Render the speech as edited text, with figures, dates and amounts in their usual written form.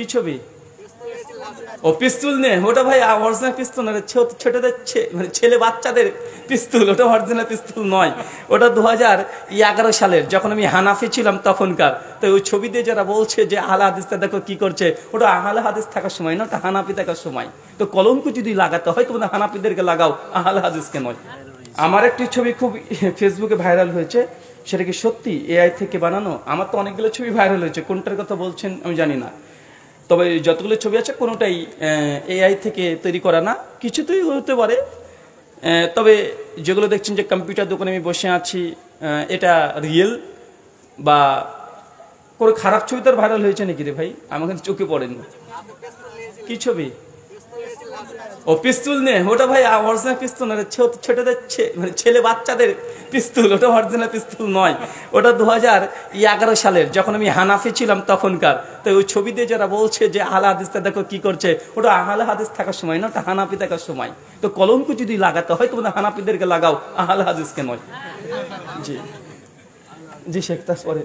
কি ছবি? ও পিস্তল নিয়ে, ওটা ভাই অরিজিনাল পিস্তল না, ছোটদের মানে ছেলে বাচ্চাদের পিস্তল, ওটা অরিজিনাল পিস্তল নয়। ওটা 2011 সালের, যখন আমি হানাফি ছিলাম তখনকার। তো ওই ছবি দিয়ে যারা বলছে যে আহলে হাদিসটা দেখো কি করছে, ওটা আহলে হাদিস থাকার সময় না, ওটা হানাফি থাকার সময়। তো কলঙ্ক যদি লাগাতে হয় তোমরা হানাফিদেরকে লাগাও, আহলে হাদিসকে নয়। আমার একটি ছবি খুব ফেসবুকে ভাইরাল হয়েছে, সেটা কি সত্যি এআই থেকে বানানো? আমার তো অনেকগুলো ছবি ভাইরাল হয়েছে, কোনটার কথা বলছেন আমি জানি না। তবে যতগুলো ছবি আছে কোনোটাই এআই থেকে তৈরি করা না, কিছু তৈরি হতে পারে। তবে যেগুলো দেখছেন যে কম্পিউটার দোকানে আমি বসে আছি, এটা রিয়েল বা কোনো খারাপ ছবি তার ভাইরাল হয়েছে নাকি রে ভাই? আমার কাছে চোখে পড়েনি। কি ছবি? ও পিস্তল নিয়ে, ওটা ভাই অরিজিনাল পিস্তল না, ছোটদের মানে ছেলে বাচ্চাদের পিস্তল, ওটা অরিজিনাল পিস্তল নয়। ওটা 2011 সালের, যখন আমি হানাফি ছিলাম তখনকার। তো ওই ছবি দিয়ে যারা বলছে যে আহলে হাদিসটা দেখো কি করছে, ওটা আহলে হাদিস থাকার সময় না, ওটা হানাফি থাকার সময়। তো কলঙ্ক যদি লাগাতে হয় তোমরা হানাফিদেরকে লাগাও, আহলে হাদিসকে নয়। জি জি শেখ, তারপরে